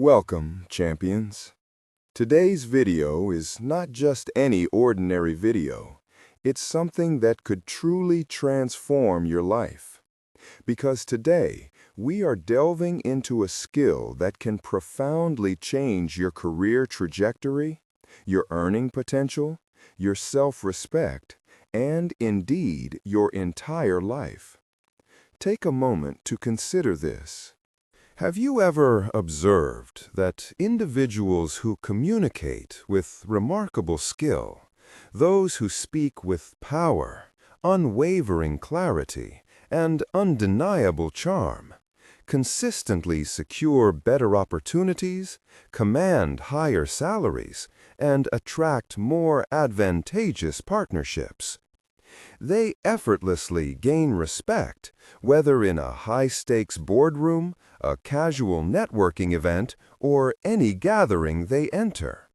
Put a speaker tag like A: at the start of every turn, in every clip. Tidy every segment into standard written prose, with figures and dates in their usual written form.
A: Welcome, champions. Today's video is not just any ordinary video. It's something that could truly transform your life. Because today, we are delving into a skill that can profoundly change your career trajectory, your earning potential, your self-respect, and indeed, your entire life. Take a moment to consider this. Have you ever observed that individuals who communicate with remarkable skill, those who speak with power, unwavering clarity, and undeniable charm, consistently secure better opportunities, command higher salaries, and attract more advantageous partnerships? They effortlessly gain respect, whether in a high-stakes boardroom, a casual networking event, or any gathering they enter.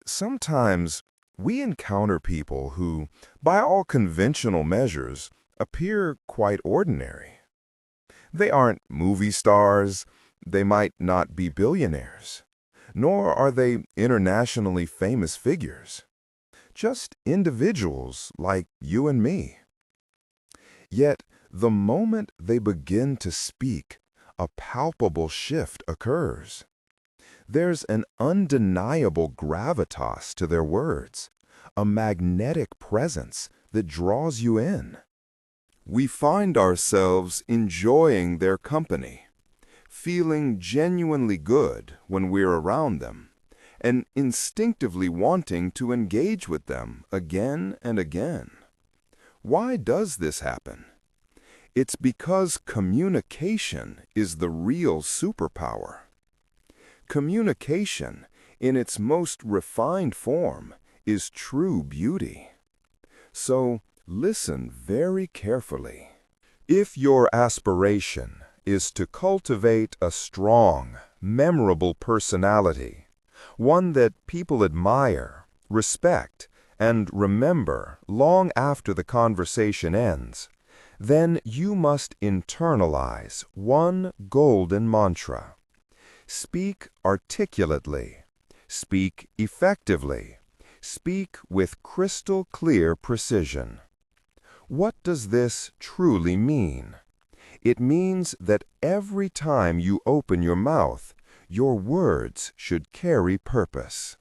A: Sometimes we encounter people who, by all conventional measures, appear quite ordinary. They aren't movie stars, they might not be billionaires, nor are they internationally famous figures. Just individuals like you and me. Yet, the moment they begin to speak, a palpable shift occurs. There's an undeniable gravitas to their words, a magnetic presence that draws you in. We find ourselves enjoying their company, feeling genuinely good when we're around them, and instinctively wanting to engage with them again and again. Why does this happen? It's because communication is the real superpower. Communication, in its most refined form, is true beauty. So, listen very carefully. If your aspiration is to cultivate a strong, memorable personality, one that people admire, respect, and remember long after the conversation ends, then you must internalize one golden mantra. Speak articulately. Speak effectively. Speak with crystal clear precision. What does this truly mean? It means that every time you open your mouth, your words should carry purpose.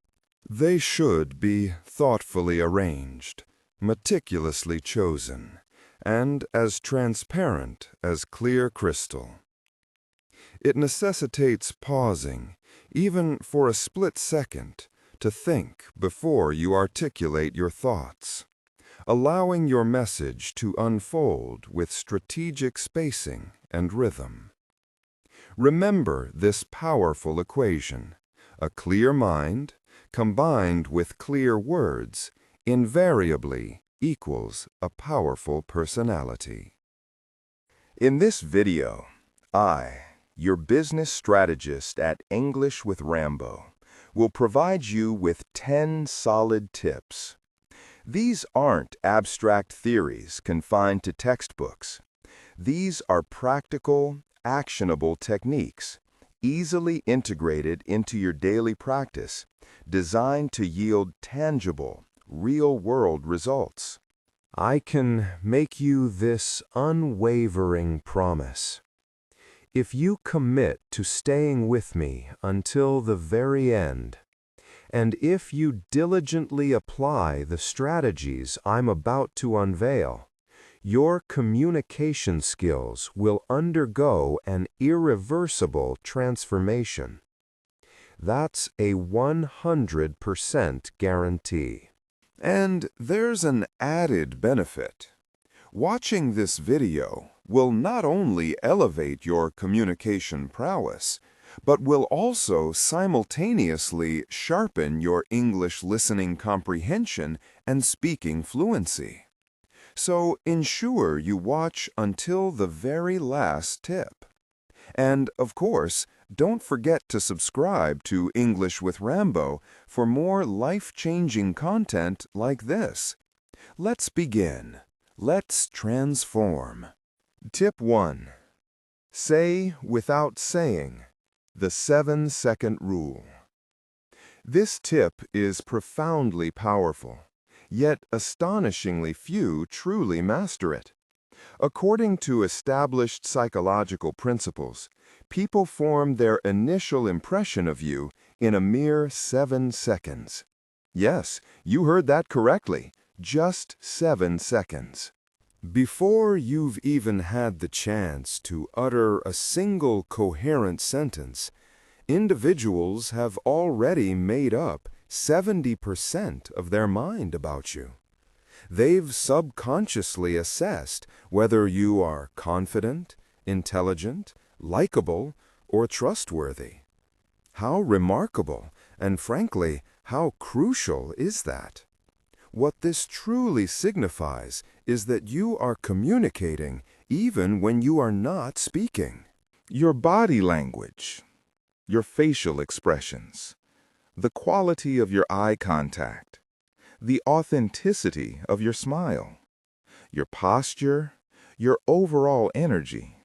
A: They should be thoughtfully arranged, meticulously chosen, and as transparent as clear crystal. It necessitates pausing, even for a split second, to think before you articulate your thoughts, allowing your message to unfold with strategic spacing and rhythm. Remember this powerful equation. A clear mind, combined with clear words, invariably equals a powerful personality. In this video, I, your business strategist at English with Rambo, will provide you with 10 solid tips. These aren't abstract theories confined to textbooks. These are practical, actionable techniques, easily integrated into your daily practice, designed to yield tangible, real-world results. I can make you this unwavering promise. If you commit to staying with me until the very end, and if you diligently apply the strategies I'm about to unveil, your communication skills will undergo an irreversible transformation. That's a 100% guarantee. And there's an added benefit. Watching this video will not only elevate your communication prowess, but will also simultaneously sharpen your English listening comprehension and speaking fluency. So ensure you watch until the very last tip. And, of course, don't forget to subscribe to English with Rambo for more life-changing content like this. Let's begin. Let's transform. Tip 1. Say without saying. The 7-second rule. This tip is profoundly powerful, yet astonishingly few truly master it. According to established psychological principles, people form their initial impression of you in a mere 7 seconds. Yes, you heard that correctly, just 7 seconds. Before you've even had the chance to utter a single coherent sentence, individuals have already made up 70% of their mind about you. They've subconsciously assessed whether you are confident, intelligent, likable, or trustworthy. How remarkable, and frankly, how crucial is that? What this truly signifies is that you are communicating even when you are not speaking. Your body language, your facial expressions, the quality of your eye contact, the authenticity of your smile, your posture, your overall energy.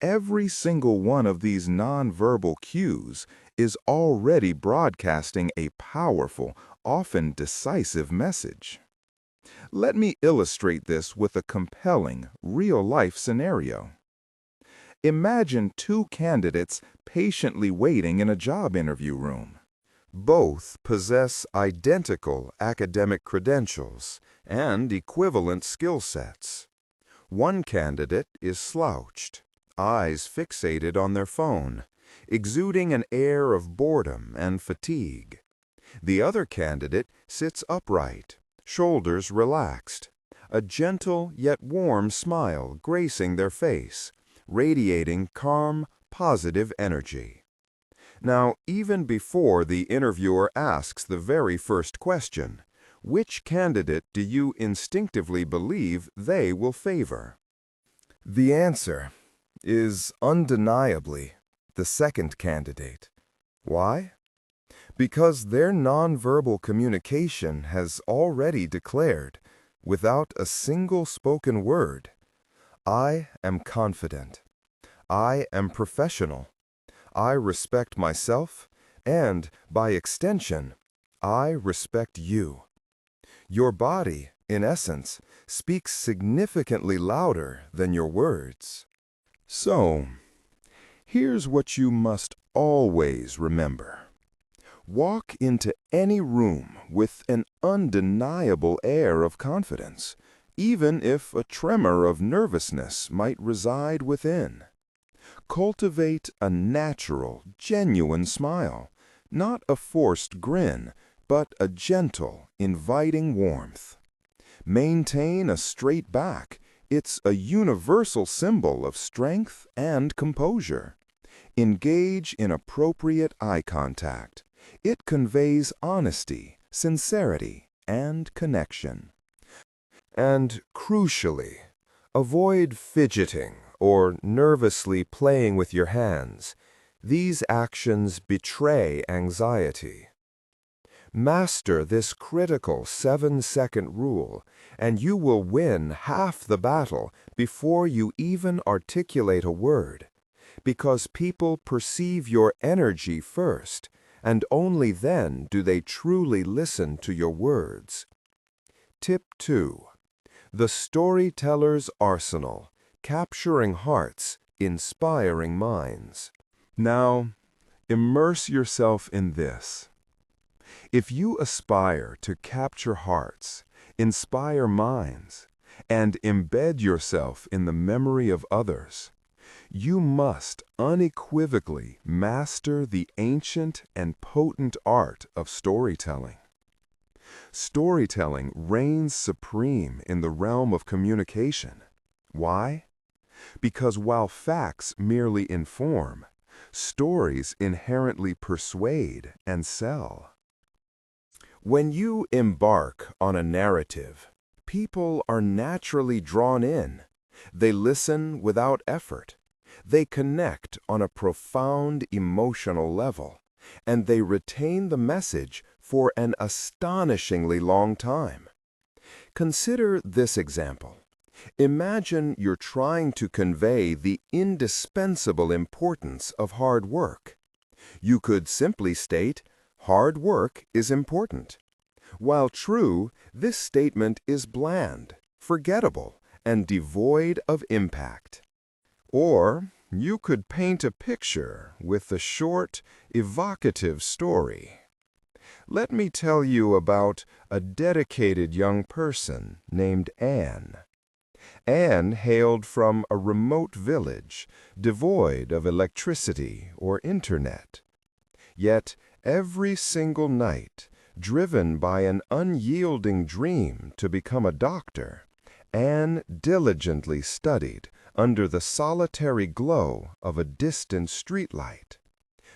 A: Every single one of these nonverbal cues is already broadcasting a powerful, often decisive message. Let me illustrate this with a compelling, real-life scenario. Imagine two candidates patiently waiting in a job interview room. Both possess identical academic credentials and equivalent skill sets. One candidate is slouched, eyes fixated on their phone, exuding an air of boredom and fatigue. The other candidate sits upright, shoulders relaxed, a gentle yet warm smile gracing their face, radiating calm, positive energy. Now, even before the interviewer asks the very first question, which candidate do you instinctively believe they will favor? The answer is undeniably the second candidate. Why? Because their nonverbal communication has already declared, without a single spoken word, I am confident. I am professional. I respect myself, and, by extension, I respect you. Your body, in essence, speaks significantly louder than your words. So, here's what you must always remember. Walk into any room with an undeniable air of confidence, even if a tremor of nervousness might reside within. Cultivate a natural, genuine smile, not a forced grin, but a gentle, inviting warmth. Maintain a straight back. It's a universal symbol of strength and composure. Engage in appropriate eye contact. It conveys honesty, sincerity, and connection. And crucially, avoid fidgeting or nervously playing with your hands. These actions betray anxiety. Master this critical 7-second rule, and you will win half the battle before you even articulate a word, because people perceive your energy first, and only then do they truly listen to your words. Tip 2. The Storyteller's Arsenal, capturing hearts, inspiring minds. Now, immerse yourself in this. If you aspire to capture hearts, inspire minds, and embed yourself in the memory of others, you must unequivocally master the ancient and potent art of storytelling. Storytelling reigns supreme in the realm of communication. Why? Because while facts merely inform, stories inherently persuade and sell. When you embark on a narrative, people are naturally drawn in. They listen without effort. They connect on a profound emotional level, and they retain the message for an astonishingly long time. Consider this example. Imagine you're trying to convey the indispensable importance of hard work. You could simply state, hard work is important. While true, this statement is bland, forgettable, and devoid of impact. Or you could paint a picture with a short, evocative story. Let me tell you about a dedicated young person named Anne. Anne hailed from a remote village, devoid of electricity or internet. Yet every single night, driven by an unyielding dream to become a doctor, Anne diligently studied under the solitary glow of a distant streetlight.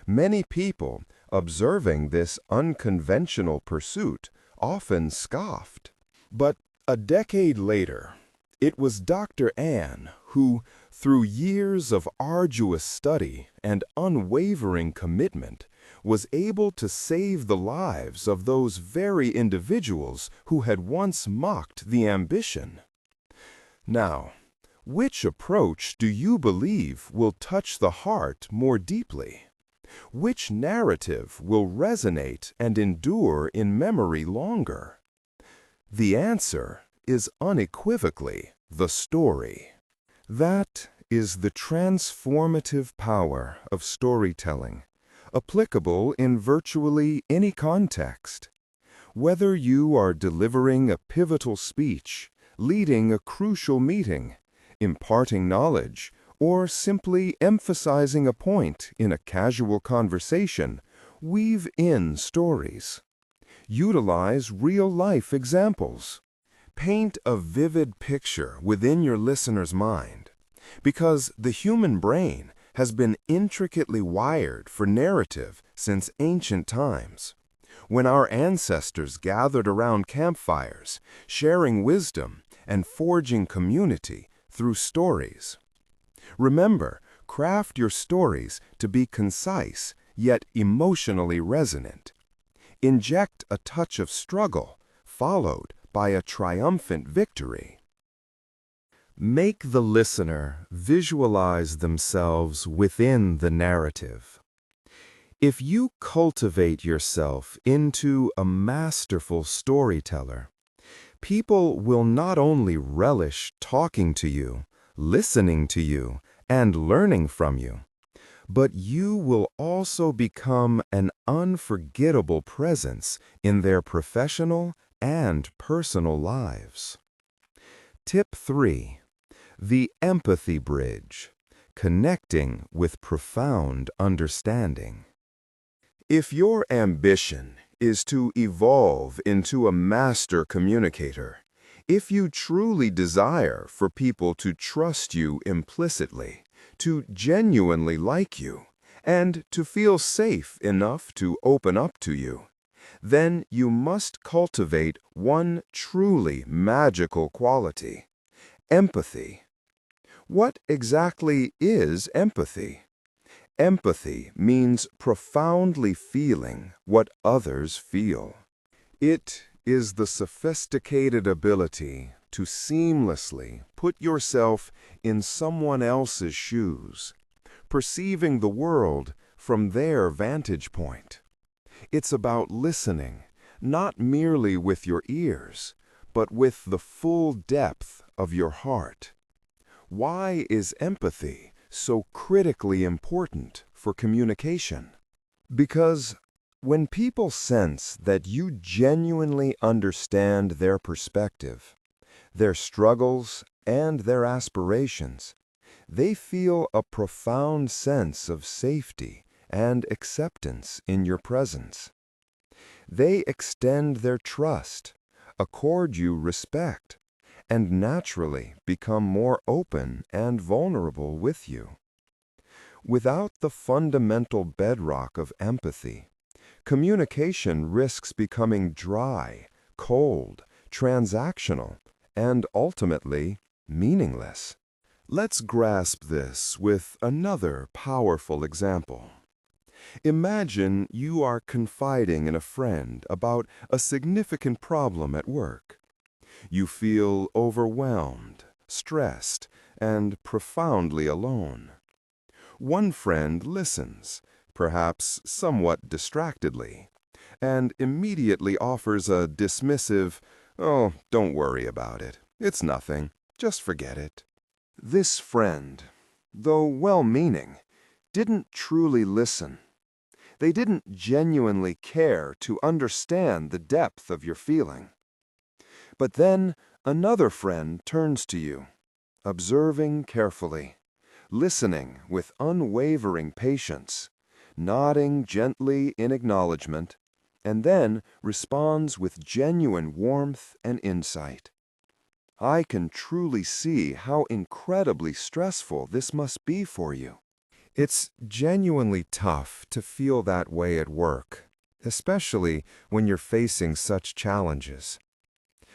A: Many people, observing this unconventional pursuit, often scoffed. But a decade later, it was Dr. Anne who, through years of arduous study and unwavering commitment, was able to save the lives of those very individuals who had once mocked the ambition. Now, which approach do you believe will touch the heart more deeply? Which narrative will resonate and endure in memory longer? The answer is unequivocally the story. That is the transformative power of storytelling, applicable in virtually any context. Whether you are delivering a pivotal speech, leading a crucial meeting, imparting knowledge, or simply emphasizing a point in a casual conversation, weave in stories. Utilize real-life examples. Paint a vivid picture within your listener's mind, because the human brain has been intricately wired for narrative since ancient times. When our ancestors gathered around campfires, sharing wisdom and forging community through stories. Remember, craft your stories to be concise yet emotionally resonant. Inject a touch of struggle, followed by a triumphant victory. Make the listener visualize themselves within the narrative. If you cultivate yourself into a masterful storyteller, people will not only relish talking to you, listening to you, and learning from you, but you will also become an unforgettable presence in their professional and personal lives. Tip 3. The empathy bridge, connecting with profound understanding. If your ambition is to evolve into a master communicator, if you truly desire for people to trust you implicitly, to genuinely like you, and to feel safe enough to open up to you, then you must cultivate one truly magical quality: empathy. What exactly is empathy? Empathy means profoundly feeling what others feel. It is the sophisticated ability to seamlessly put yourself in someone else's shoes, perceiving the world from their vantage point. It's about listening, not merely with your ears, but with the full depth of your heart. Why is empathy so critically important for communication? Because when people sense that you genuinely understand their perspective, their struggles, and their aspirations, they feel a profound sense of safety and acceptance in your presence. They extend their trust, accord you respect, and naturally become more open and vulnerable with you. Without the fundamental bedrock of empathy, communication risks becoming dry, cold, transactional, and ultimately meaningless. Let's grasp this with another powerful example. Imagine you are confiding in a friend about a significant problem at work. You feel overwhelmed, stressed, and profoundly alone. One friend listens, perhaps somewhat distractedly, and immediately offers a dismissive, "Oh, don't worry about it. It's nothing. Just forget it." This friend, though well-meaning, didn't truly listen. They didn't genuinely care to understand the depth of your feeling. But then another friend turns to you, observing carefully, listening with unwavering patience, nodding gently in acknowledgement, and then responds with genuine warmth and insight. I can truly see how incredibly stressful this must be for you. It's genuinely tough to feel that way at work, especially when you're facing such challenges.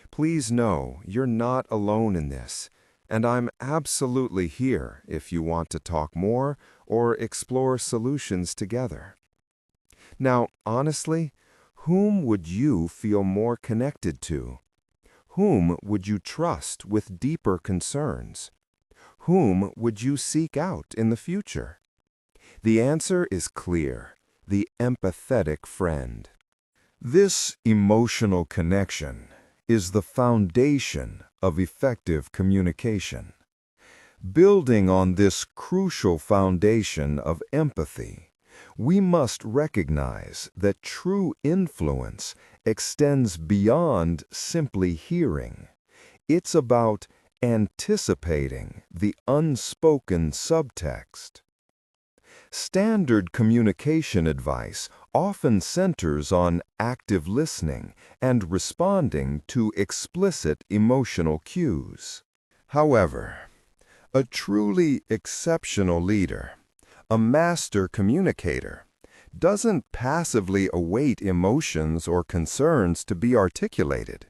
A: Please know you're not alone in this, and I'm absolutely here if you want to talk more or explore solutions together. Now, honestly, whom would you feel more connected to? Whom would you trust with deeper concerns? Whom would you seek out in the future? The answer is clear: the empathetic friend. This emotional connection is the foundation of effective communication. Building on this crucial foundation of empathy, we must recognize that true influence extends beyond simply hearing. It's about anticipating the unspoken subtext. Standard communication advice often centers on active listening and responding to explicit emotional cues. However, a truly exceptional leader, a master communicator, doesn't passively await emotions or concerns to be articulated.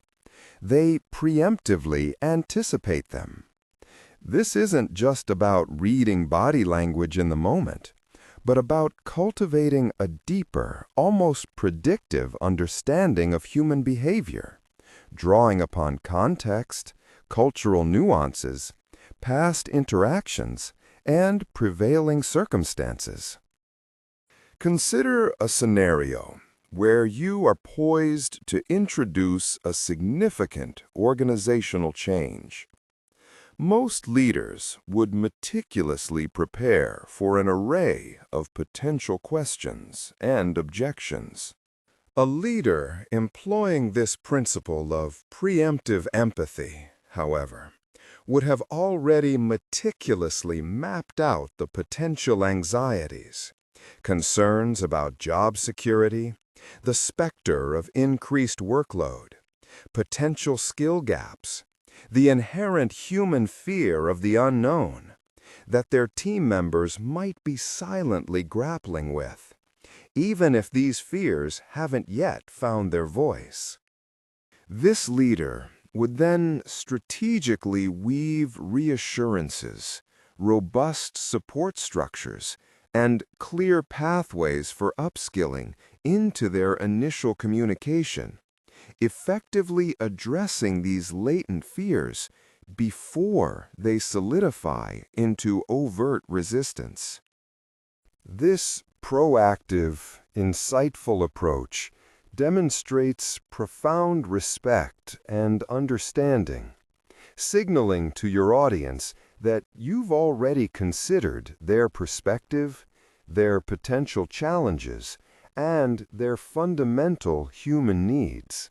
A: They preemptively anticipate them. This isn't just about reading body language in the moment, but about cultivating a deeper, almost predictive understanding of human behavior, drawing upon context, cultural nuances, past interactions, and prevailing circumstances. Consider a scenario where you are poised to introduce a significant organizational change. Most leaders would meticulously prepare for an array of potential questions and objections. A leader employing this principle of preemptive empathy, however, would have already meticulously mapped out the potential anxieties, concerns about job security, the specter of increased workload, potential skill gaps, the inherent human fear of the unknown that their team members might be silently grappling with, even if these fears haven't yet found their voice. This leader would then strategically weave reassurances, robust support structures, and clear pathways for upskilling into their initial communication, effectively addressing these latent fears before they solidify into overt resistance. This proactive, insightful approach demonstrates profound respect and understanding, signaling to your audience that you've already considered their perspective, their potential challenges, and their fundamental human needs.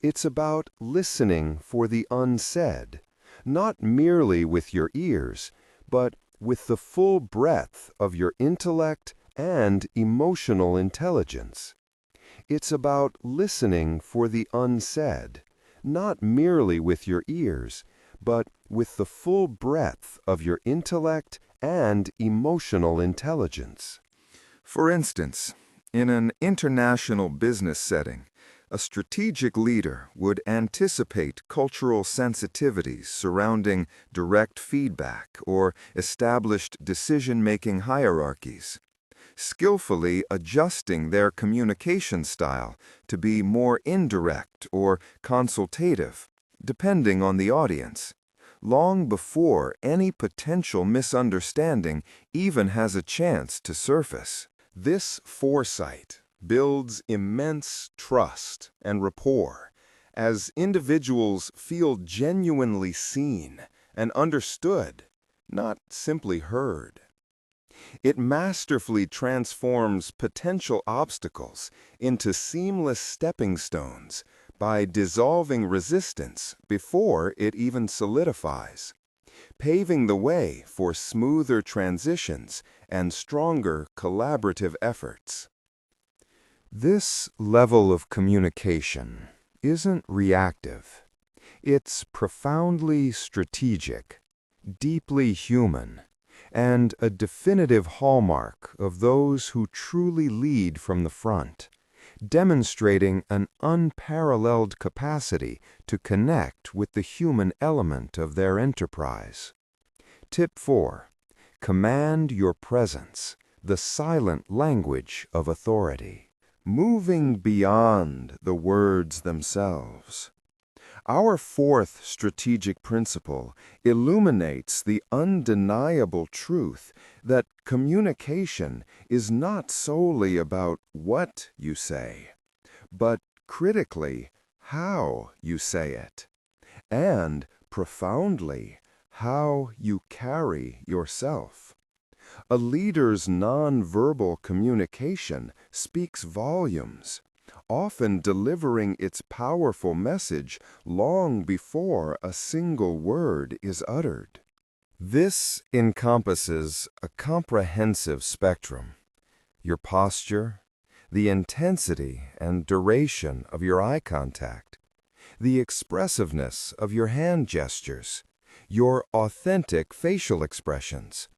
A: It's about listening for the unsaid, not merely with your ears, but with the full breadth of your intellect and emotional intelligence. It's about listening for the unsaid, not merely with your ears, but with the full breadth of your intellect and emotional intelligence. For instance, in an international business setting, a strategic leader would anticipate cultural sensitivities surrounding direct feedback or established decision-making hierarchies, skillfully adjusting their communication style to be more indirect or consultative, depending on the audience, long before any potential misunderstanding even has a chance to surface. This foresight builds immense trust and rapport as individuals feel genuinely seen and understood, not simply heard. It masterfully transforms potential obstacles into seamless stepping stones by dissolving resistance before it even solidifies, paving the way for smoother transitions and stronger collaborative efforts. This level of communication isn't reactive. It's profoundly strategic, deeply human, and a definitive hallmark of those who truly lead from the front, demonstrating an unparalleled capacity to connect with the human element of their enterprise. Tip 4. Command your presence, the silent language of authority. Moving beyond the words themselves. Our fourth strategic principle illuminates the undeniable truth that communication is not solely about what you say, but critically how you say it, and profoundly how you carry yourself. A leader's nonverbal communication speaks volumes, often delivering its powerful message long before a single word is uttered. This encompasses a comprehensive spectrum: your posture, the intensity and duration of your eye contact, the expressiveness of your hand gestures, your authentic facial expressions,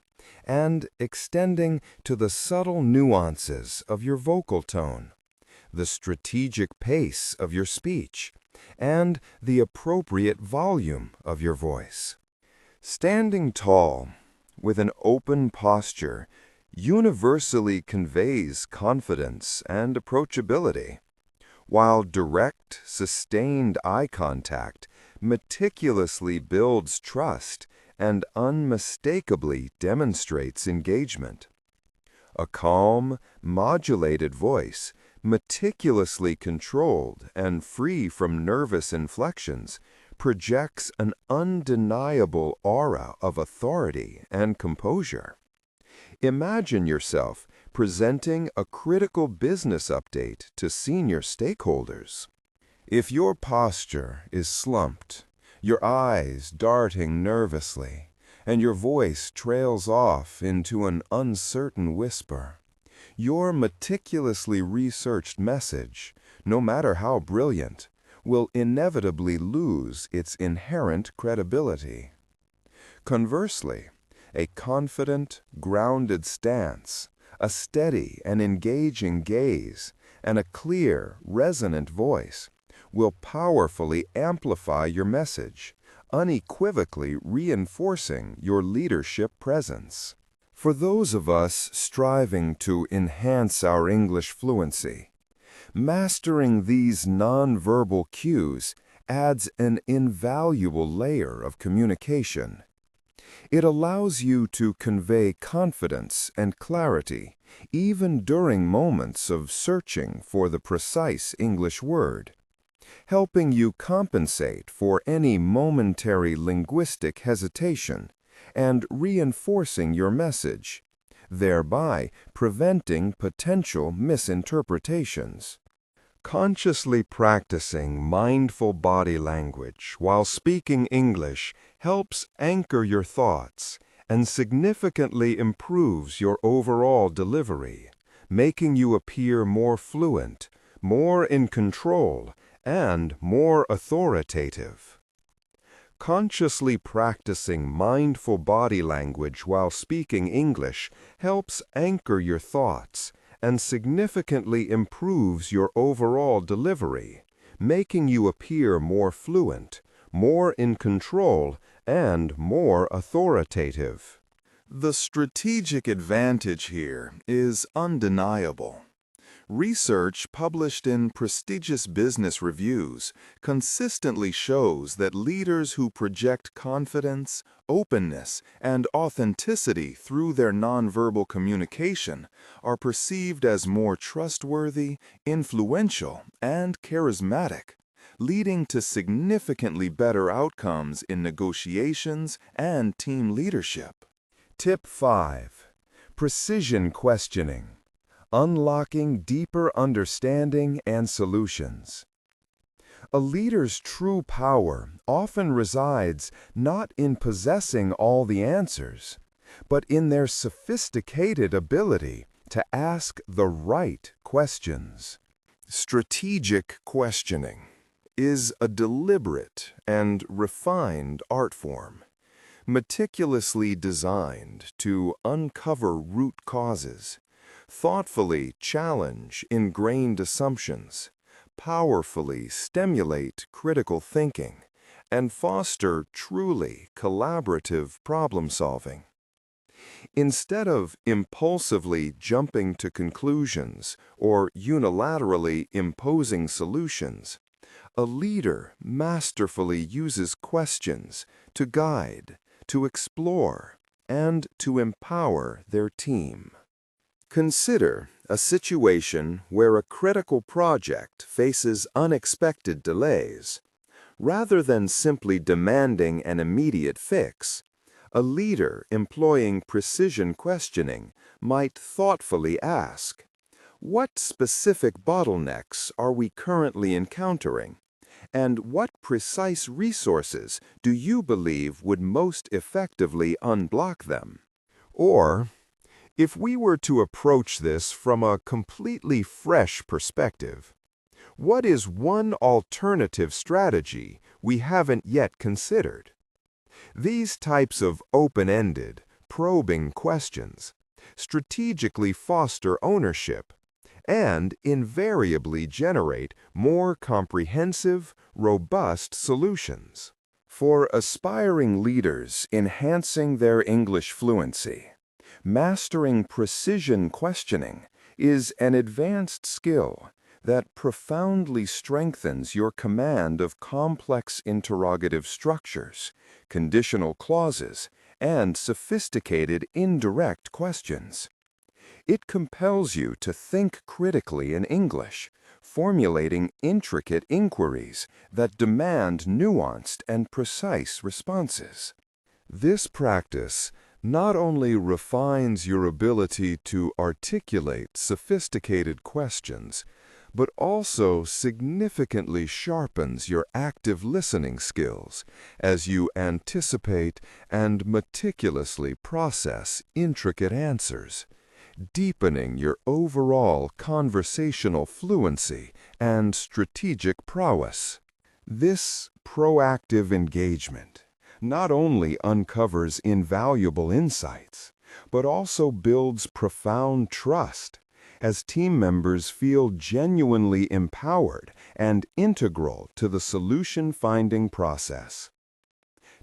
A: and extending to the subtle nuances of your vocal tone, the strategic pace of your speech, and the appropriate volume of your voice. Standing tall, with an open posture, universally conveys confidence and approachability, while direct, sustained eye contact meticulously builds trust and unmistakably demonstrates engagement. A calm, modulated voice, meticulously controlled and free from nervous inflections, projects an undeniable aura of authority and composure. Imagine yourself presenting a critical business update to senior stakeholders. If your posture is slumped, your eyes darting nervously, and your voice trails off into an uncertain whisper, your meticulously researched message, no matter how brilliant, will inevitably lose its inherent credibility. Conversely, a confident, grounded stance, a steady and engaging gaze, and a clear, resonant voice will powerfully amplify your message, unequivocally reinforcing your leadership presence. For those of us striving to enhance our English fluency, mastering these nonverbal cues adds an invaluable layer of communication. It allows you to convey confidence and clarity even during moments of searching for the precise English word, helping you compensate for any momentary linguistic hesitation and reinforcing your message, thereby preventing potential misinterpretations. Consciously practicing mindful body language while speaking English helps anchor your thoughts and significantly improves your overall delivery, making you appear more fluent, more in control, and more authoritative. Consciously practicing mindful body language while speaking English helps anchor your thoughts and significantly improves your overall delivery, making you appear more fluent, more in control, and more authoritative. The strategic advantage here is undeniable. Research published in prestigious business reviews consistently shows that leaders who project confidence, openness, and authenticity through their nonverbal communication are perceived as more trustworthy, influential, and charismatic, leading to significantly better outcomes in negotiations and team leadership. Tip 5. Precision questioning. Unlocking deeper understanding and solutions. A leader's true power often resides not in possessing all the answers, but in their sophisticated ability to ask the right questions. Strategic questioning is a deliberate and refined art form, meticulously designed to uncover root causes, thoughtfully challenge ingrained assumptions, powerfully stimulate critical thinking, and foster truly collaborative problem-solving. Instead of impulsively jumping to conclusions or unilaterally imposing solutions, a leader masterfully uses questions to guide, to explore, and to empower their team. Consider a situation where a critical project faces unexpected delays. Rather than simply demanding an immediate fix, a leader employing precision questioning might thoughtfully ask, "What specific bottlenecks are we currently encountering? And what precise resources do you believe would most effectively unblock them?" Or, if we were to approach this from a completely fresh perspective, what is one alternative strategy we haven't yet considered? These types of open-ended, probing questions strategically foster ownership and invariably generate more comprehensive, robust solutions. For aspiring leaders enhancing their English fluency, mastering precision questioning is an advanced skill that profoundly strengthens your command of complex interrogative structures, conditional clauses, and sophisticated indirect questions. It compels you to think critically in English, formulating intricate inquiries that demand nuanced and precise responses. This practice not only refines your ability to articulate sophisticated questions, but also significantly sharpens your active listening skills as you anticipate and meticulously process intricate answers, deepening your overall conversational fluency and strategic prowess. This proactive engagement not only uncovers invaluable insights, but also builds profound trust as team members feel genuinely empowered and integral to the solution-finding process.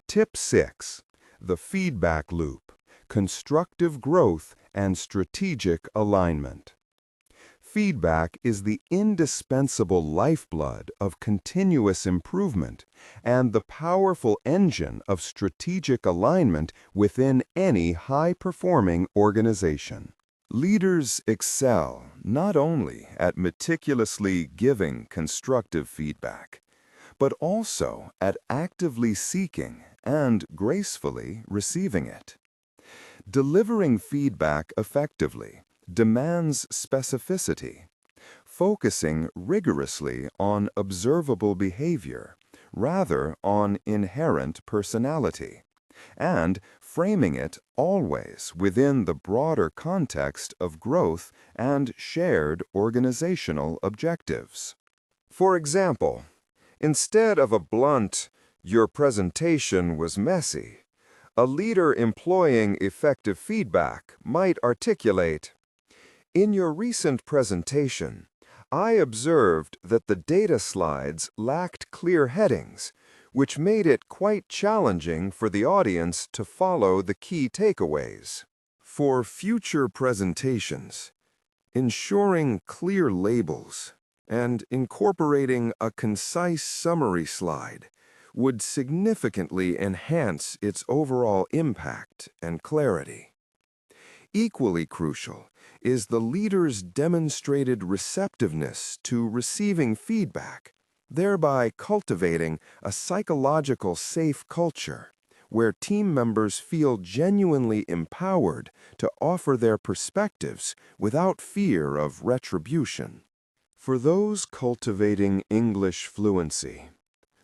A: Tip 6. The feedback loop: constructive growth and strategic alignment. Feedback is the indispensable lifeblood of continuous improvement and the powerful engine of strategic alignment within any high-performing organization. Leaders excel not only at meticulously giving constructive feedback, but also at actively seeking and gracefully receiving it. Delivering feedback effectively demands specificity, focusing rigorously on observable behavior rather on inherent personality, and framing it always within the broader context of growth and shared organizational objectives. For example, instead of a blunt, "Your presentation was messy," a leader employing effective feedback might articulate, "In your recent presentation, I observed that the data slides lacked clear headings, which made it quite challenging for the audience to follow the key takeaways. For future presentations, Ensuring clear labels and incorporating a concise summary slide would significantly enhance its overall impact and clarity. Equally crucial is the leader's demonstrated receptiveness to receiving feedback, thereby cultivating a psychological safe culture where team members feel genuinely empowered to offer their perspectives without fear of retribution. For those cultivating English fluency,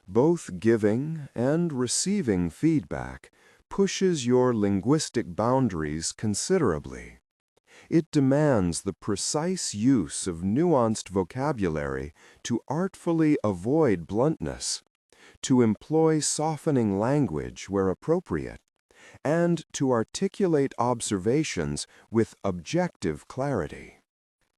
A: both giving and receiving feedback pushes your linguistic boundaries considerably. It demands the precise use of nuanced vocabulary to artfully avoid bluntness, to employ softening language where appropriate, and to articulate observations with objective clarity.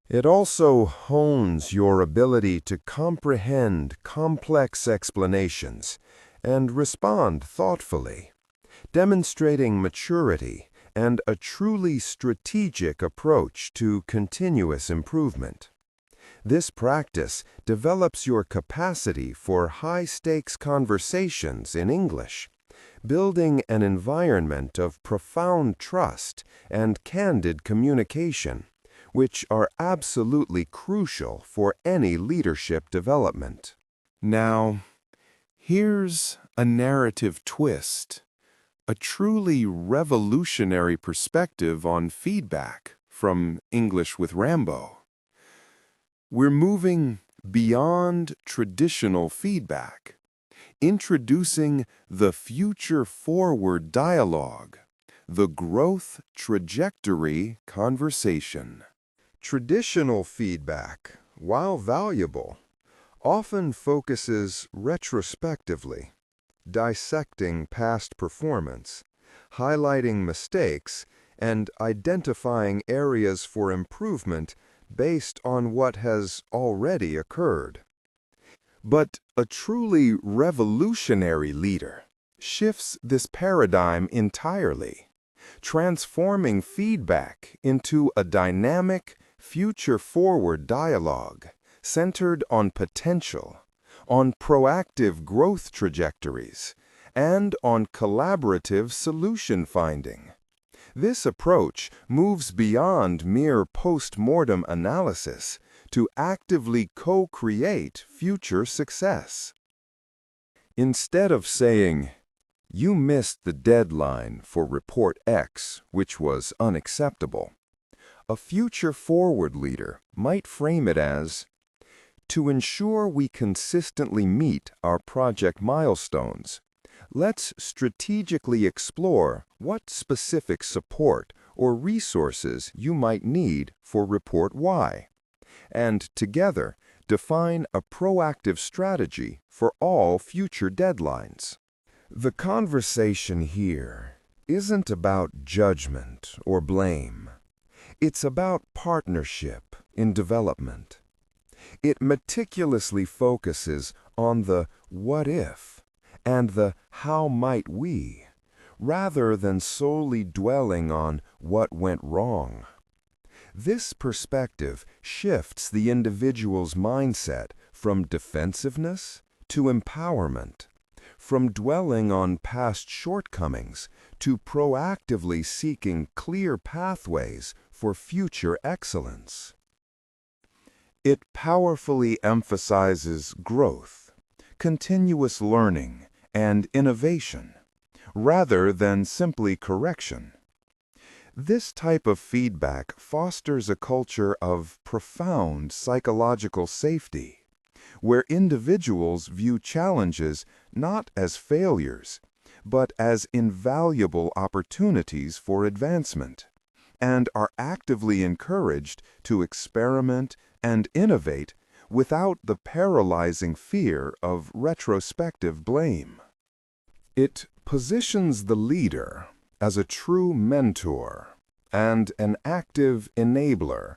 A: It also hones your ability to comprehend complex explanations and respond thoughtfully, demonstrating maturity and a truly strategic approach to continuous improvement. This practice develops your capacity for high-stakes conversations in English, building an environment of profound trust and candid communication, which are absolutely crucial for any leadership development. Now, here's a narrative twist, a truly revolutionary perspective on feedback from English with Rambo. We're moving beyond traditional feedback, introducing the future-forward dialogue, the growth trajectory conversation. Traditional feedback, while valuable, often focuses retrospectively, dissecting past performance, highlighting mistakes, and identifying areas for improvement based on what has already occurred. But a truly revolutionary leader shifts this paradigm entirely, transforming feedback into a dynamic, future-forward dialogue centered on potential, on proactive growth trajectories, and on collaborative solution finding. This approach moves beyond mere post-mortem analysis to actively co-create future success. Instead of saying, "You missed the deadline for Report X, which was unacceptable," a future-forward leader might frame it as, "To ensure we consistently meet our project milestones, let's strategically explore what specific support or resources you might need for Report Y, and together define a proactive strategy for all future deadlines." The conversation here isn't about judgment or blame. It's about partnership in development. It meticulously focuses on the what if and the how might we, rather than solely dwelling on what went wrong. This perspective shifts the individual's mindset from defensiveness to empowerment, from dwelling on past shortcomings to proactively seeking clear pathways for future excellence. It powerfully emphasizes growth, continuous learning, and innovation, rather than simply correction. This type of feedback fosters a culture of profound psychological safety, where individuals view challenges not as failures, but as invaluable opportunities for advancement, and are actively encouraged to experiment and innovate without the paralyzing fear of retrospective blame. It positions the leader as a true mentor and an active enabler,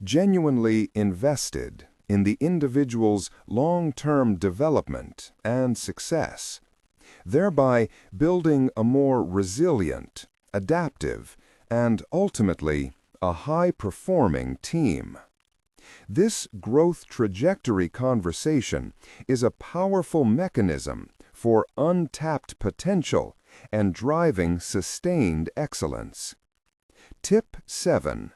A: genuinely invested in the individual's long-term development and success, thereby building a more resilient, adaptive, and ultimately a high-performing team. This growth trajectory conversation is a powerful mechanism for untapped potential and driving sustained excellence. Tip 7.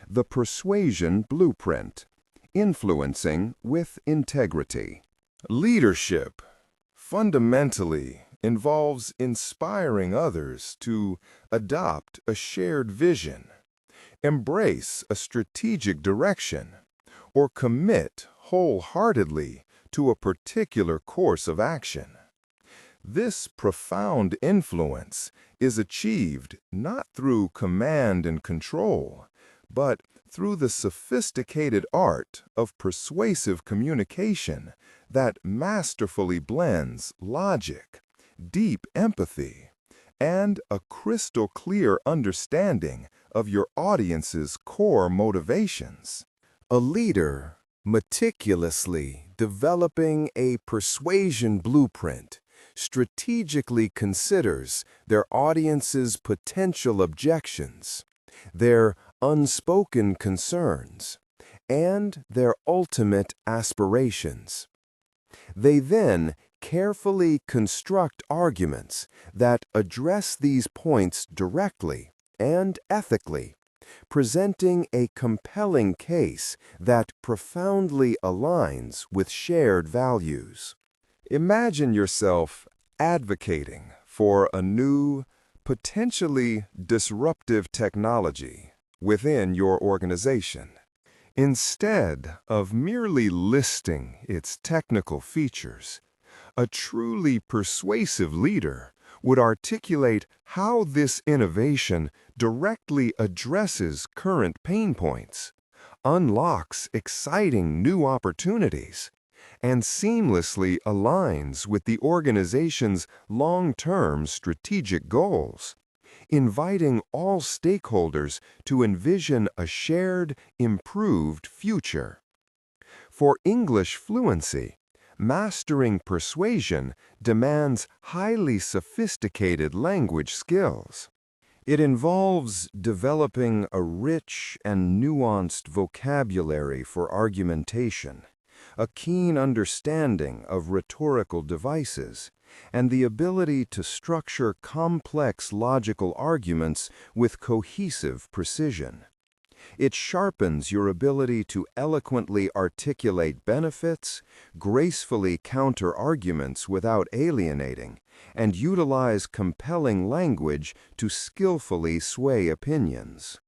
A: The Persuasion Blueprint. Influencing with integrity. Leadership fundamentally involves inspiring others to adopt a shared vision, embrace a strategic direction, or commit wholeheartedly to a particular course of action. This profound influence is achieved not through command and control, but through the sophisticated art of persuasive communication that masterfully blends logic, deep empathy, and a crystal-clear understanding of your audience's core motivations. A leader meticulously developing a persuasion blueprint strategically considers their audience's potential objections, their unspoken concerns, and their ultimate aspirations. They then carefully construct arguments that address these points directly and ethically, presenting a compelling case that profoundly aligns with shared values. Imagine yourself advocating for a new, potentially disruptive technology within your organization. Instead of merely listing its technical features, a truly persuasive leader would articulate how this innovation directly addresses current pain points, unlocks exciting new opportunities, and seamlessly aligns with the organization's long-term strategic goals, inviting all stakeholders to envision a shared, improved future. For English fluency, mastering persuasion demands highly sophisticated language skills. It involves developing a rich and nuanced vocabulary for argumentation, a keen understanding of rhetorical devices, and the ability to structure complex logical arguments with cohesive precision. It sharpens your ability to eloquently articulate benefits, gracefully counter arguments without alienating, and utilize compelling language to skillfully sway opinions.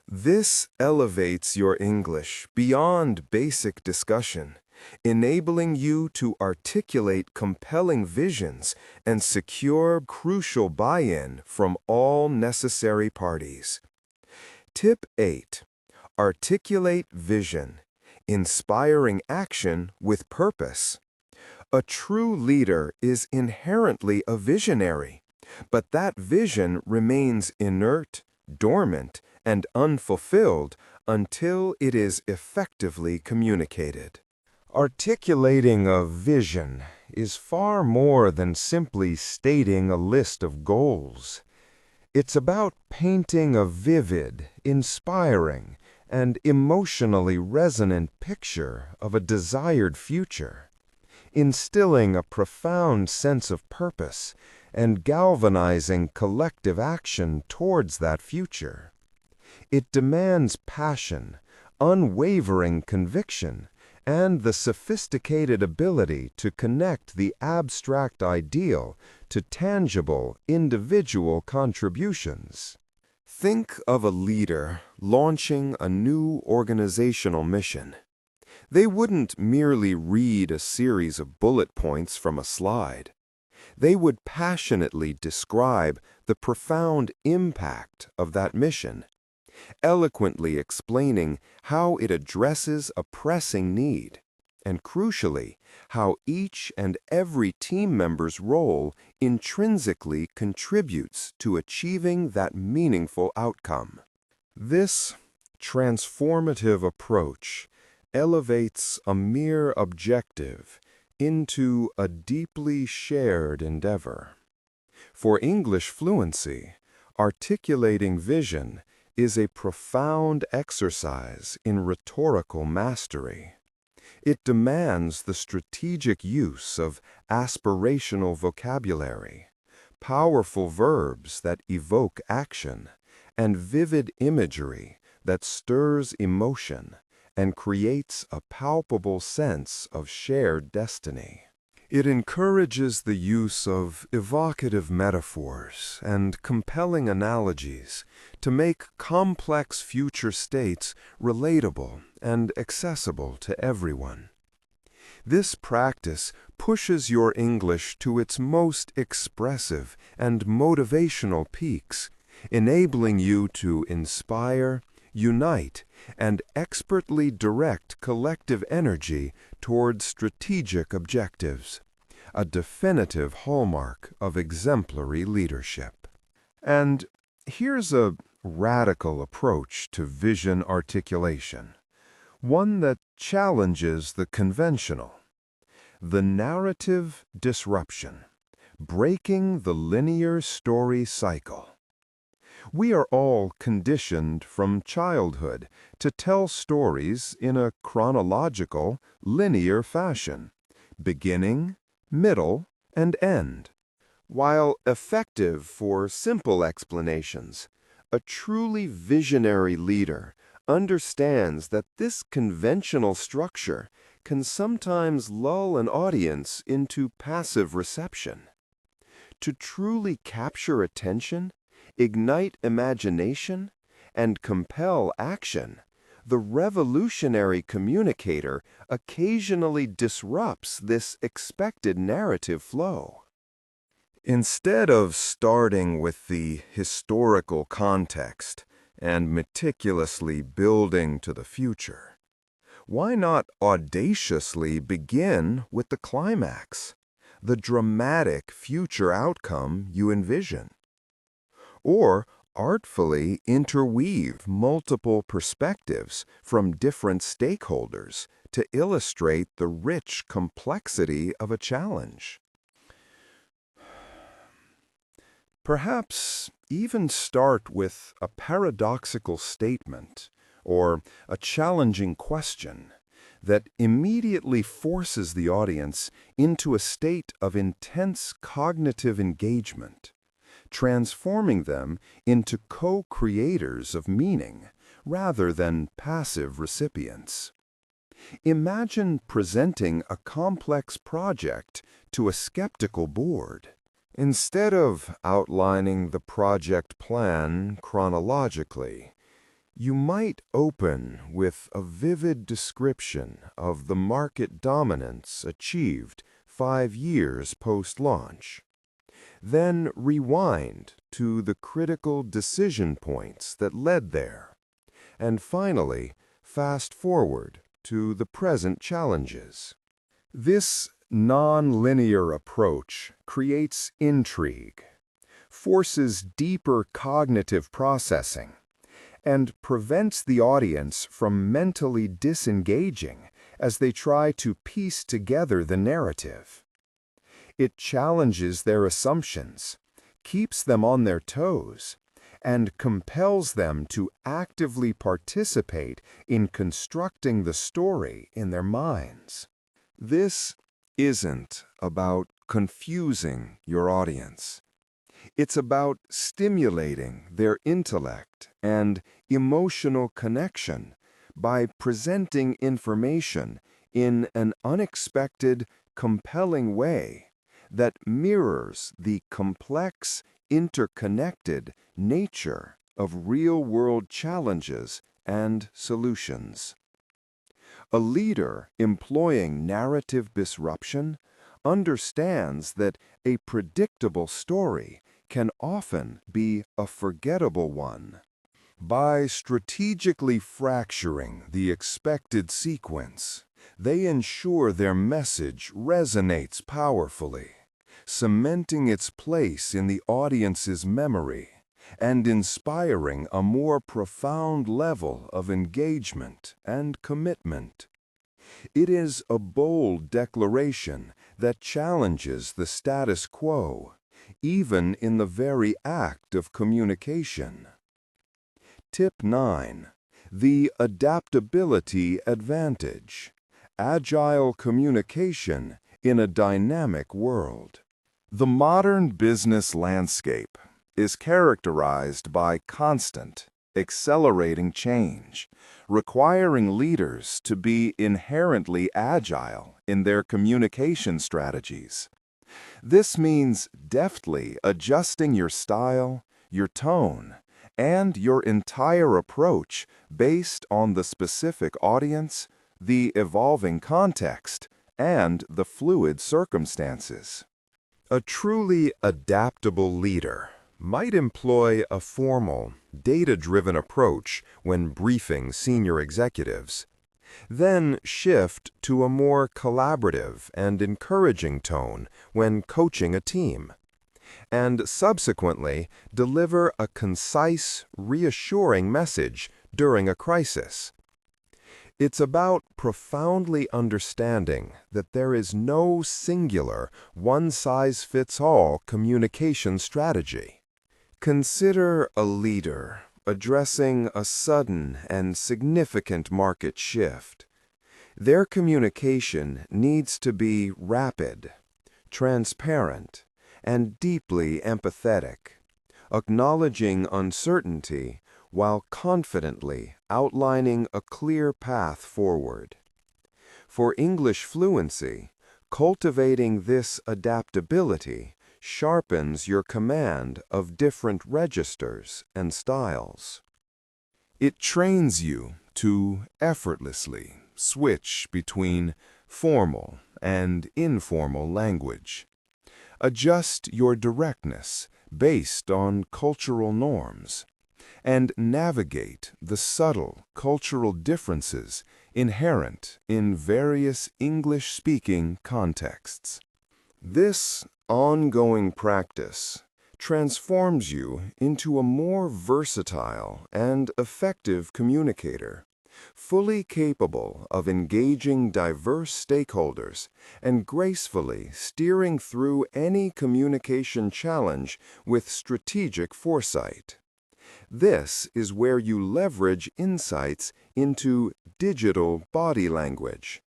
A: This elevates your English beyond basic discussion, enabling you to articulate compelling visions and secure crucial buy-in from all necessary parties. Tip 8. Articulate vision, inspiring action with purpose. A true leader is inherently a visionary, but that vision remains inert, dormant, and unfulfilled until it is effectively communicated. Articulating a vision is far more than simply stating a list of goals. It's about painting a vivid, inspiring, and emotionally resonant picture of a desired future, instilling a profound sense of purpose and galvanizing collective action towards that future. It demands passion, unwavering conviction, and the sophisticated ability to connect the abstract ideal to tangible, individual contributions. Think of a leader launching a new organizational mission. They wouldn't merely read a series of bullet points from a slide. They would passionately describe the profound impact of that mission, eloquently explaining how it addresses a pressing need, and crucially, how each and every team member's role intrinsically contributes to achieving that meaningful outcome. This transformative approach elevates a mere objective into a deeply shared endeavor. For English fluency, articulating vision is a profound exercise in rhetorical mastery. It demands the strategic use of aspirational vocabulary, powerful verbs that evoke action, and vivid imagery that stirs emotion and creates a palpable sense of shared destiny. It encourages the use of evocative metaphors and compelling analogies to make complex future states relatable and accessible to everyone. This practice pushes your English to its most expressive and motivational peaks, enabling you to inspire, unite, and expertly direct collective energy toward strategic objectives, a definitive hallmark of exemplary leadership. And here's a radical approach to vision articulation, one that challenges the conventional. The narrative disruption, breaking the linear story cycle. We are all conditioned from childhood to tell stories in a chronological, linear fashion, beginning, middle, and end. While effective for simple explanations, a truly visionary leader understands that this conventional structure can sometimes lull an audience into passive reception. To truly capture attention, ignite imagination, and compel action, the revolutionary communicator occasionally disrupts this expected narrative flow. Instead of starting with the historical context and meticulously building to the future, why not audaciously begin with the climax, the dramatic future outcome you envision? Or artfully interweave multiple perspectives from different stakeholders to illustrate the rich complexity of a challenge. Perhaps even start with a paradoxical statement or a challenging question that immediately forces the audience into a state of intense cognitive engagement, transforming them into co-creators of meaning rather than passive recipients. Imagine presenting a complex project to a skeptical board. Instead of outlining the project plan chronologically, you might open with a vivid description of the market dominance achieved 5 years post-launch. Then rewind to the critical decision points that led there. And finally, fast forward to the present challenges. This non-linear approach creates intrigue, forces deeper cognitive processing, and prevents the audience from mentally disengaging as they try to piece together the narrative. It challenges their assumptions, keeps them on their toes, and compels them to actively participate in constructing the story in their minds. This isn't about confusing your audience. It's about stimulating their intellect and emotional connection by presenting information in an unexpected, compelling way that mirrors the complex, interconnected nature of real-world challenges and solutions. A leader employing narrative disruption understands that a predictable story can often be a forgettable one. By strategically fracturing the expected sequence, they ensure their message resonates powerfully, cementing its place in the audience's memory and inspiring a more profound level of engagement and commitment. It is a bold declaration that challenges the status quo, even in the very act of communication. Tip 9. The adaptability advantage. Agile communication in a dynamic world. The modern business landscape is characterized by constant, accelerating change, requiring leaders to be inherently agile in their communication strategies. This means deftly adjusting your style, your tone, and your entire approach based on the specific audience, the evolving context, and the fluid circumstances. A truly adaptable leader might employ a formal, data-driven approach when briefing senior executives, then shift to a more collaborative and encouraging tone when coaching a team, and subsequently deliver a concise, reassuring message during a crisis. It's about profoundly understanding that there is no singular, one-size-fits-all communication strategy. Consider a leader addressing a sudden and significant market shift. Their communication needs to be rapid, transparent, and deeply empathetic, acknowledging uncertainty while confidently outlining a clear path forward. For English fluency, cultivating this adaptability sharpens your command of different registers and styles. It trains you to effortlessly switch between formal and informal language. Adjust your directness based on cultural norms, and navigate the subtle cultural differences inherent in various English-speaking contexts. This ongoing practice transforms you into a more versatile and effective communicator, fully capable of engaging diverse stakeholders and gracefully steering through any communication challenge with strategic foresight. This is where you leverage insights into digital body language.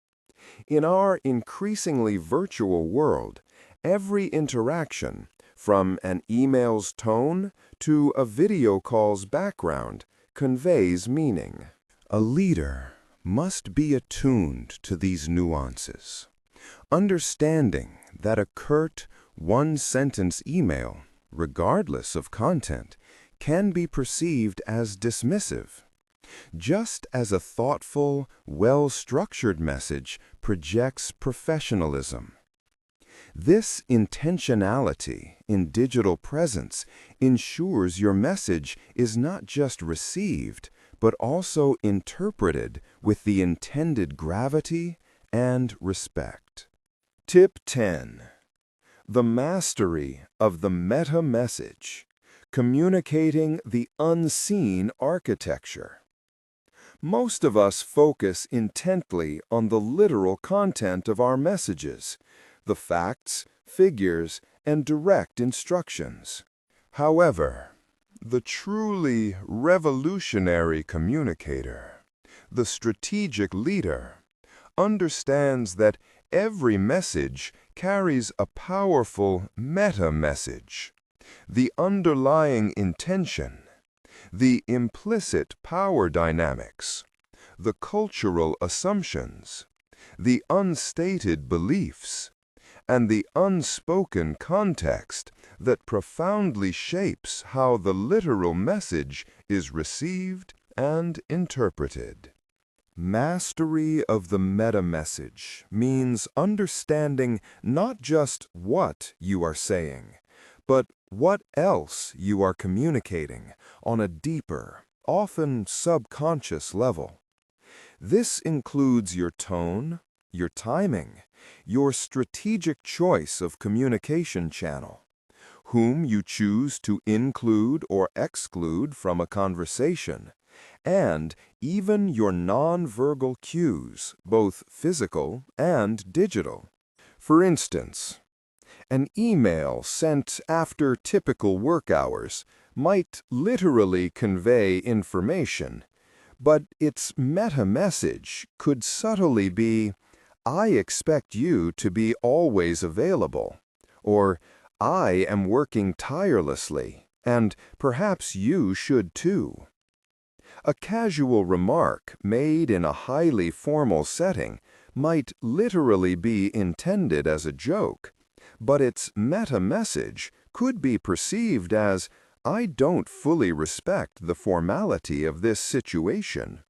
A: In our increasingly virtual world, every interaction, from an email's tone to a video call's background, conveys meaning. A leader must be attuned to these nuances, understanding that a curt, one-sentence email, regardless of content, can be perceived as dismissive, just as a thoughtful, well-structured message projects professionalism. This intentionality in digital presence ensures your message is not just received, but also interpreted with the intended gravity and respect. Tip 10. The mastery of the meta-message. Communicating the unseen architecture. Most of us focus intently on the literal content of our messages, the facts, figures, and direct instructions. However, the truly revolutionary communicator, the strategic leader, understands that every message carries a powerful meta-message. The underlying intention, the implicit power dynamics, the cultural assumptions, the unstated beliefs, and the unspoken context that profoundly shapes how the literal message is received and interpreted. Mastery of the meta-message means understanding not just what you are saying, but what else you are communicating on a deeper, often subconscious level. This includes your tone, your timing, your strategic choice of communication channel, whom you choose to include or exclude from a conversation, and even your non-verbal cues, both physical and digital. For instance, An email sent after typical work hours might literally convey information, but its meta-message could subtly be, "I expect you to be always available," or "I am working tirelessly, and perhaps you should too." A casual remark made in a highly formal setting might literally be intended as a joke, but its meta-message could be perceived as, "I don't fully respect the formality of this situation."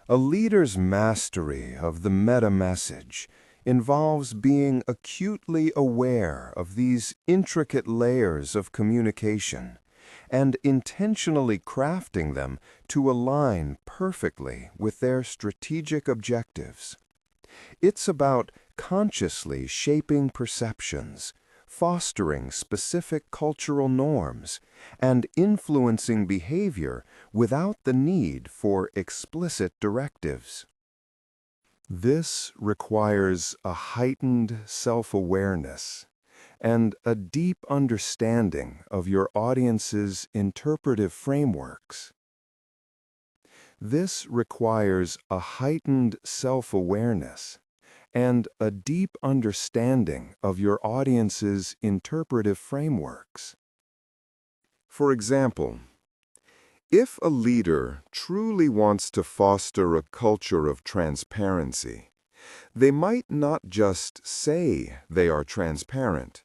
A: A leader's mastery of the meta-message involves being acutely aware of these intricate layers of communication and intentionally crafting them to align perfectly with their strategic objectives. It's about consciously shaping perceptions, fostering specific cultural norms, and influencing behavior without the need for explicit directives. This requires a heightened self-awareness and a deep understanding of your audience's interpretive frameworks. This requires a heightened self-awareness and a deep understanding of your audience's interpretive frameworks. For example, if a leader truly wants to foster a culture of transparency, they might not just say they are transparent,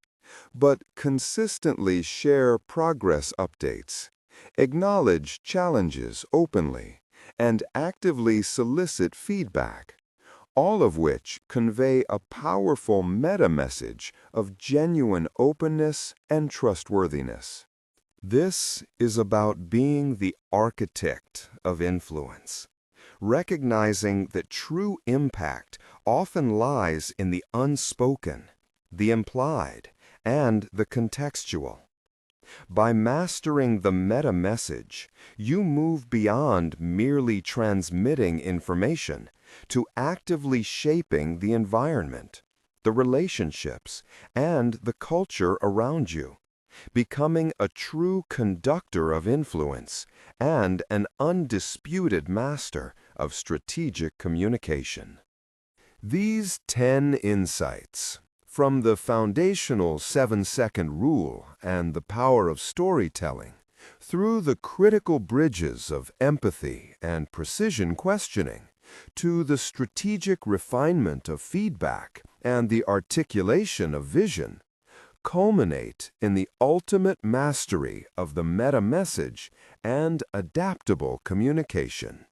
A: but consistently share progress updates, acknowledge challenges openly, and actively solicit feedback, all of which convey a powerful meta-message of genuine openness and trustworthiness. This is about being the architect of influence, recognizing that true impact often lies in the unspoken, the implied, and the contextual. By mastering the meta-message, you move beyond merely transmitting information to actively shaping the environment, the relationships, and the culture around you, becoming a true conductor of influence and an undisputed master of strategic communication. These 10 insights, from the foundational 7-second rule and the power of storytelling, through the critical bridges of empathy and precision questioning, to the strategic refinement of feedback and the articulation of vision, culminate in the ultimate mastery of the meta-message and adaptable communication.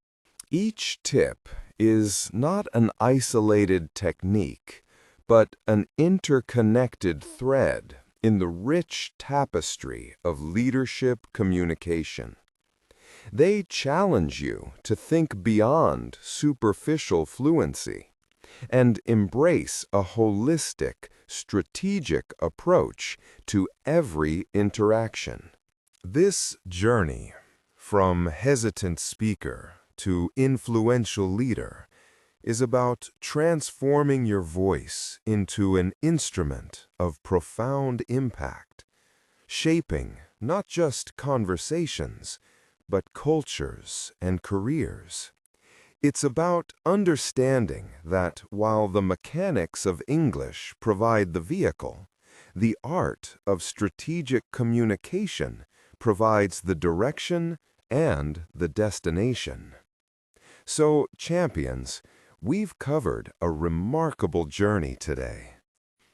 A: Each tip is not an isolated technique, but an interconnected thread in the rich tapestry of leadership communication. They challenge you to think beyond superficial fluency and embrace a holistic, strategic approach to every interaction. This journey, from hesitant speaker to influential leader, is about transforming your voice into an instrument of profound impact, shaping not just conversations, but cultures and careers. It's about understanding that while the mechanics of English provide the vehicle, the art of strategic communication provides the direction and the destination. So, champions, we've covered a remarkable journey today.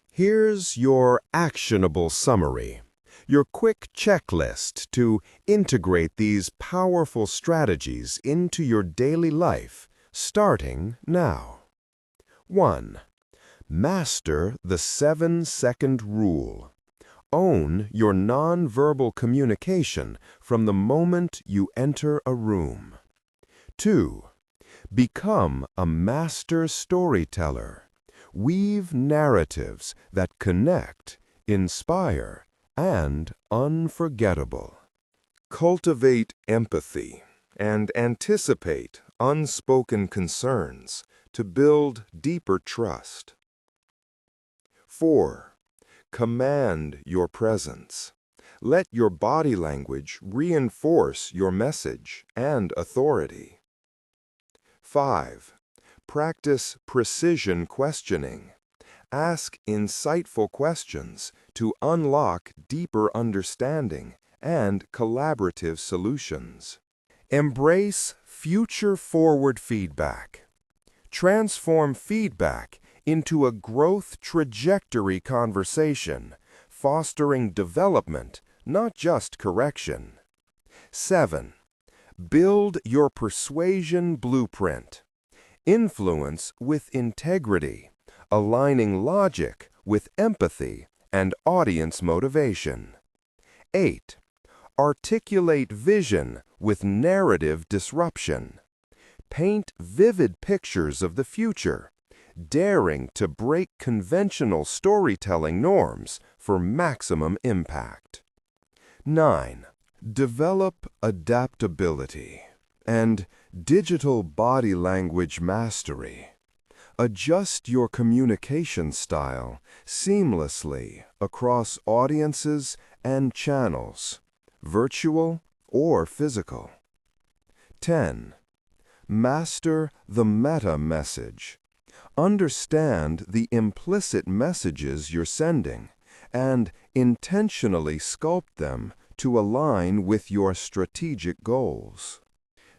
A: Here's your actionable summary, your quick checklist to integrate these powerful strategies into your daily life, starting now. 1. Master the 7-second rule. Own your nonverbal communication from the moment you enter a room. 2. Become a master storyteller. Weave narratives that connect, inspire, and unforgettable. Cultivate empathy and anticipate unspoken concerns to build deeper trust. 4. Command your presence. Let your body language reinforce your message and authority. 5. Practice precision questioning. Ask insightful questions to unlock deeper understanding and collaborative solutions. Embrace future-forward feedback. Transform feedback into a growth trajectory conversation, fostering development, not just correction. 7. Build your persuasion blueprint. Influence with integrity, aligning logic with empathy and audience motivation. 8. Articulate vision with narrative disruption. Paint vivid pictures of the future, daring to break conventional storytelling norms for maximum impact. 9. Develop adaptability and digital body language mastery. Adjust your communication style seamlessly across audiences and channels, virtual or physical. 10. Master the meta message. Understand the implicit messages you're sending and intentionally sculpt them to align with your strategic goals.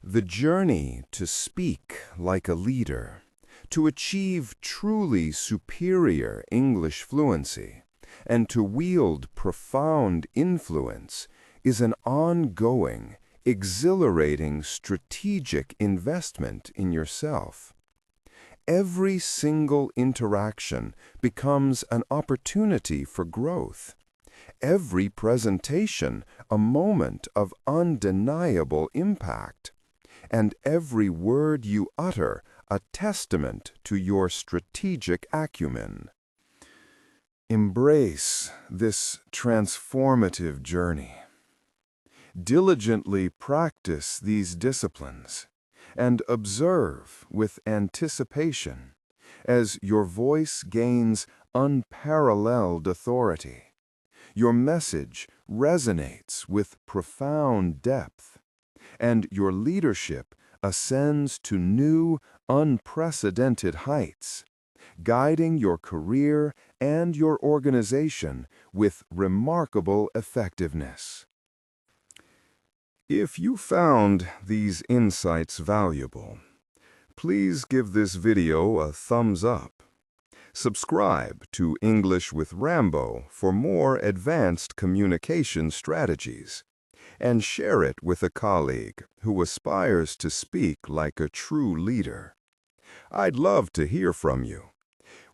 A: The journey to speak like a leader, to achieve truly superior English fluency, and to wield profound influence is an ongoing, exhilarating strategic investment in yourself. Every single interaction becomes an opportunity for growth. Every presentation a moment of undeniable impact. And every word you utter a testament to your strategic acumen. Embrace this transformative journey. Diligently practice these disciplines and observe with anticipation as your voice gains unparalleled authority. Your message resonates with profound depth, and your leadership ascends to new, unprecedented heights, guiding your career and your organization with remarkable effectiveness. If you found these insights valuable, please give this video a thumbs up. Subscribe to English with Rambo for more advanced communication strategies, and share it with a colleague who aspires to speak like a true leader. I'd love to hear from you.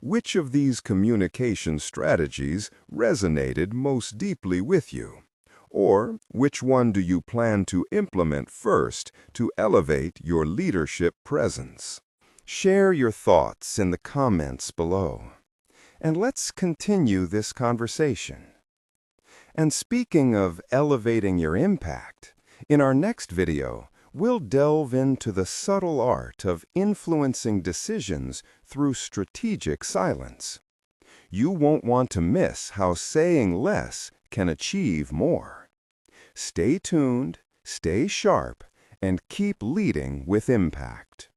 A: Which of these communication strategies resonated most deeply with you? Or which one do you plan to implement first to elevate your leadership presence? Share your thoughts in the comments below, and let's continue this conversation. And speaking of elevating your impact, in our next video, we'll delve into the subtle art of influencing decisions through strategic silence. You won't want to miss how saying less can achieve more. Stay tuned, stay sharp, and keep leading with impact.